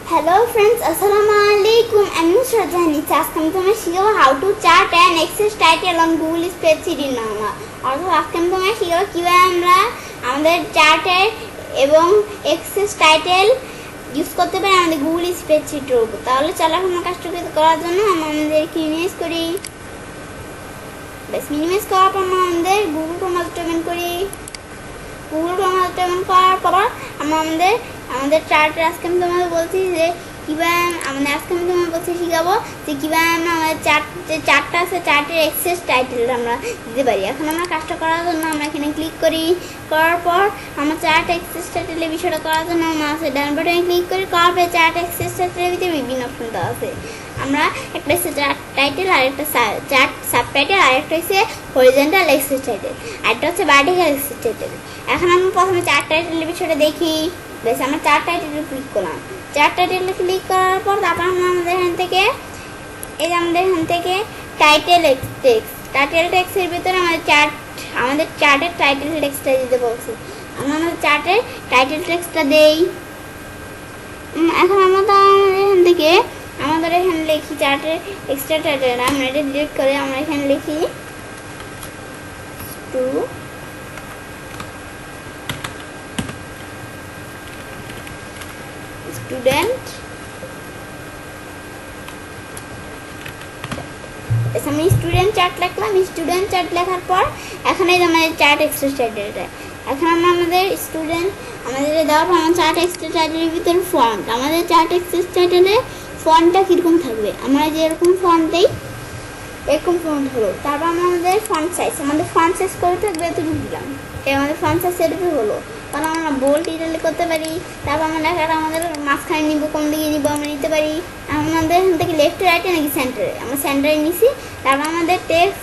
Hello friends, Assalamualaikum. I'm Shradhani. আজকে আমি তোমাদের শিখাবো how to chart and access title on Google Spreadsheet in Bangla. অর্থাৎ আজকে আমি তোমাদের শিখাবো কিভাবে আমরা আমাদের চার্টের এবং access title ইউজ করতে পারি আমাদের Google Spreadsheet এর উপর। তাহলে চলো এখন কাজটা করার জন্য আমরা আমাদেরকে মিনিমাইজ করি। বেশ মিনিমাইজ করার পর আমরা আমাদের Google Chrome ওপেন করি। Google Chrome ওপেন করার পর আমরা আমাদের চার্টে আজকে আমি তোমাদের বলছি যে কিভাবে আজকে আমি তোমাদের বলছি শিখাবো যে কিভাবে আমরা আমাদের চার্টটা আছে চার্টের অ্যাক্সেস টাইটেল আমরা দিতে পারি। এখন আমরা কাজটা করার জন্য আমরা এখানে ক্লিক করি, করার পর আমরা চার্ট অ্যাক্সেস টাইটেলের বিষয়টা করার জন্য আমরা আছে ডান বাটনে ক্লিক করি, করার পরে চার্ট অ্যাক্সেস টাইটেলের ভিতরে বিভিন্ন অপশন দেওয়া আছে। আমরা একটা হচ্ছে চার্ট টাইটেল, আর একটা চার্ট সাবটাইটেল, আর একটা হচ্ছে হরিজন্টাল অ্যাক্সেস টাইটেল, আর একটা হচ্ছে ভার্টিক্যাল অ্যাক্সেস টাইটেল। এখন আমরা প্রথমে চার্ট টাইটেলের বিষয়টা দেখি। বেশ আমরা চার্ট টাইটেলে ক্লিক করলাম। চার্ট টাইটেলে ক্লিক করার পর তারপর আমরা আমাদের এখান থেকে টাইটেল টেক্সটের ভিতরে আমাদের চার্টের টাইটেল টেক্সটটা দিতে বলছি। আমরা আমাদের চার্টের টাইটেল টেক্সটটা দেই। এখন আমরা আমাদের এখানে লিখি চার্টের এক্সট্রা টাইটেল। আমরা এটা ডিলিট করে আমরা এখানে লিখি স্টুডেন্ট। আমি স্টুডেন্ট চার্ট লিখলাম। স্টুডেন্ট চার্ট লেখার পর এখানে আমাদের চার্ট এক্সট্রা টাইটেলটা, এখন আমরা আমাদের দেওয়ার পর আমার চার্ট এক্সট্রা টাইটেলের ভিতরে ফন্ট, আমাদের চার্ট এক্সট্রা টাইটেলে ফন্টটা কীরকম থাকবে, আমরা যেরকম ফন্ট দিই এরকম ফন্ট হলো। তারপর আমাদের ফন্ট সাইজ করে থাকবে এতটুকু দিলাম, আমাদের ফন্ট সাইজ এটুকু হলো। তাহলে আমরা বোল্ড ইটালি করতে পারি। তারপর আমরা লেখাটা আমাদের মাঝখানে নিব, কোন দিকে নিব আমরা নিতে পারি। আমাদের এখান থেকে লেফট রাইটে নাকি সেন্টারে, আমরা সেন্টারে নিছি। তারপর আমাদের টেক্সট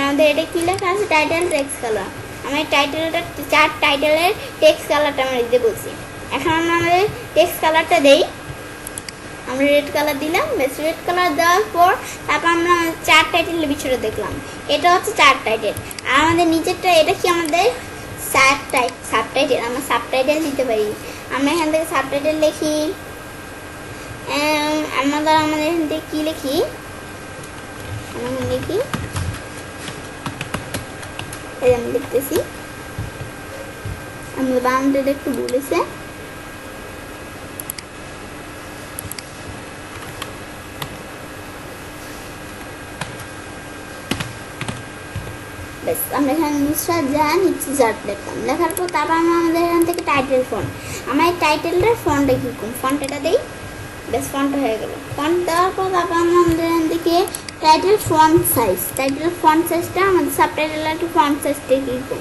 আমাদের এটা কী লেখা আছে টাইটেল টেক্সট কালার, আমার টাইটেলটা চার্ট টাইটেলের টেক্সট কালারটা আমরা দিতে বলছি। এখন আমরা আমাদের টেক্সট কালারটা দেই, আমরা রেড কালার দিলাম। বেশ রেড কালার দেওয়ার পর তারপর আমরা চার্ট টাইটেলের বিষয়টা দেখলাম। এটা হচ্ছে চার্ট টাইটেল। আর আমাদের নিচেরটা এটা কি আমাদের সাবটাইটেল, আমরা সাবটাইটেল দিতে পারি। আমরা এখান থেকে সাবটাইটেল লিখি। আমাদের এখান থেকে কী লিখি, আমরা লিখি এই আমি লিখতেছি, আমাদের বানানটা একটু বলেছে। বেশ আমরা এখানে নুসরাত জাহান ইচ্ছে চার্ট লিখলাম। লেখার পর তারপর আমরা আমাদের এখান থেকে টাইটেল ফন্ট, আমার এই টাইটেলটার ফন্টটা কীরকম, ফন্ট এটা দেই। বেশ ফন্ট হয়ে গেল। ফন্ট দেওয়ার পর তারপর আমরা আমাদের এখান থেকে টাইটেল ফন্ট সাইজটা আমাদের সাবটাইটেলের একটু ফন্ট সাইজটা কীরকম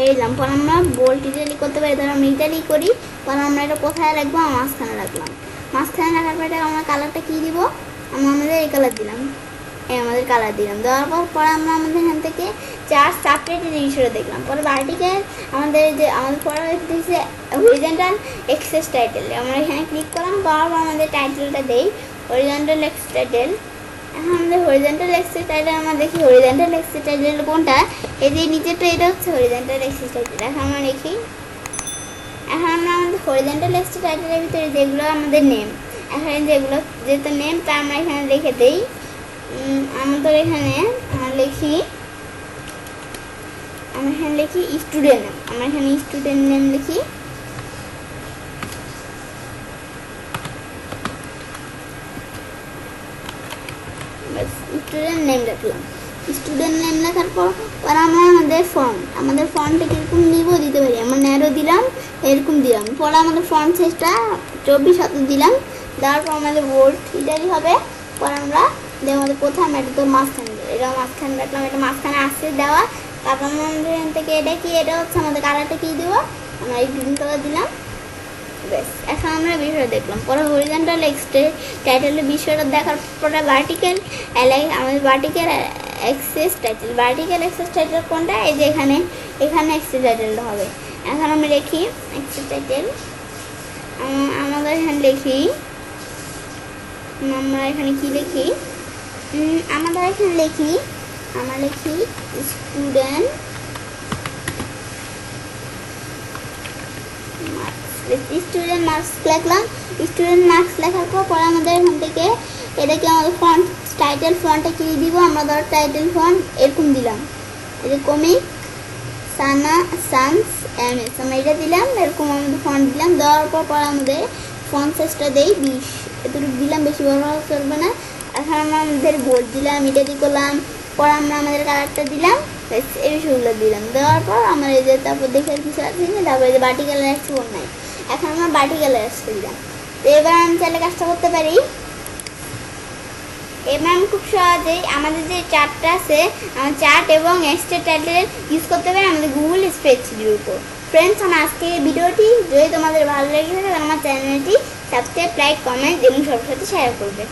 এই দিলাম। পর আমরা বোল্ড ইটালি করতে পারি, ধরো আমরা ইটালি করি। পর আমরা এটা কোথায় রাখবো, মাঝখানে রাখলাম। মাঝখানে রাখার পরে আমরা কালারটা কী দিব, আমরা আমাদের এই কালার দিলাম, আমাদের কালার দিলাম। দেওয়ার পরে আমরা আমাদের এখান থেকে চার্ট সাবটাইটেল বিষয়টা দেখলাম। পরে ভার্টিক্যাল আমাদের পরে দিয়েছে হরিজন্টাল অ্যাক্সেস টাইটেল, আমরা এখানে ক্লিক করলাম। করার পর আমাদের টাইটেলটা দেই হরিজন্টাল অ্যাক্সেস টাইটেল। এখন আমাদের হরিজন্টাল অ্যাক্সেস টাইটেল আমরা দেখি হরিজন্টাল অ্যাক্সেস টাইটেল কোনটা, এই যে নিচেরটা এটা হচ্ছে হরিজন্টাল অ্যাক্সেস টাইটেল। এখন আমরা লিখি, এখন আমরা আমাদের হরিজন্টাল অ্যাক্সেস টাইটেলের ভিতরে যেগুলো আমাদের নেম, এখানে যেহেতু নেম তা আমরা এখানে লিখে দিই। আমাদের এখানে লিখি স্টুডেন্ট নেম, আমরা এখানে স্টুডেন্ট নেম লিখি। স্টুডেন্ট নেম লিখলাম। স্টুডেন্ট নেম লেখার পর আমরা আমাদের ফন্টটা কীরকম নিব দিতে পারি, আমরা ন্যারো দিলাম, এরকম দিলাম। পরে আমাদের ফন্ট সাইজটা 24 দিলাম। দেওয়ার পর আমাদের বোল্ড ইটালি হবে। পরে আমরা আমাদের কোথায় আমরা এটা তো মাঝখানে, এটা মাঝখানে রাখলাম, এটা মাঝখানে আসছে দেওয়া। তারপর আমাদের এখান থেকে এটা হচ্ছে আমাদের কালারটা কী দেবো, আমরা এই গ্রিন কালার দিলাম। বেশ এখন আমরা বিষয়টা দেখলাম। পরে হরিজন্টাল টাইটেলের বিষয়টা দেখার পরে ভার্টিক্যাল অ্যাক্সেস টাইটেল কোনটা, এই যে এখানে অ্যাক্সেস টাইটেলটা হবে। এখন আমি লিখি অ্যাক্সেস টাইটেল, আমাদের এখানে লিখি, আমরা এখানে কি লিখি, আমরা লিখি স্টুডেন্ট স্টুডেন্ট মার্কস লিখলাম। স্টুডেন্ট মার্কস লেখার পর আমাদের এখান থেকে এটাকে আমাদের ফন্ট টাইটেল ফন্টটা কি দিব, আমরা ধর টাইটেল ফন্ট এরকম দিলাম, এই যে কমিক সানস এমএস আমরা এটা দিলাম, এরকম আমাদের ফন্ট দিলাম। দেওয়ার পর আমাদের ফন্ট সাইজটা দেই 20, এতটুকু দিলাম, বেশি বড় চলবে না। এখন আমরা আমাদের বোল্ড দিলাম, এটা দিয়ে করলাম, পর আমরা আমাদের কালারটা দিলাম, এই বিষয়গুলো দিলাম। দেওয়ার পর আমরা এই যে তারপর দেখে কিছু আছে না, তারপর এই যে বাটি কালার আসছে নাই, এখন আমরা বাটি কালার আসতে দিলাম। তো এবার আমি চাইলে কাজটা করতে পারি। এবার আমি খুব সহজেই আমাদের যে চার্টটা আছে, আমার চার্ট এবং এক্সট্রা টাইটেল ইউজ করতে পারি আমাদের গুগল স্প্রেডশিটের উপর। ফ্রেন্ডস, আমার আজকের ভিডিওটি যদি তোমাদের ভালো লেগে থাকে তাহলে আমার চ্যানেলটি সাবস্ক্রাইব, লাইক, কমেন্ট এবং সবার সাথে শেয়ার করবে।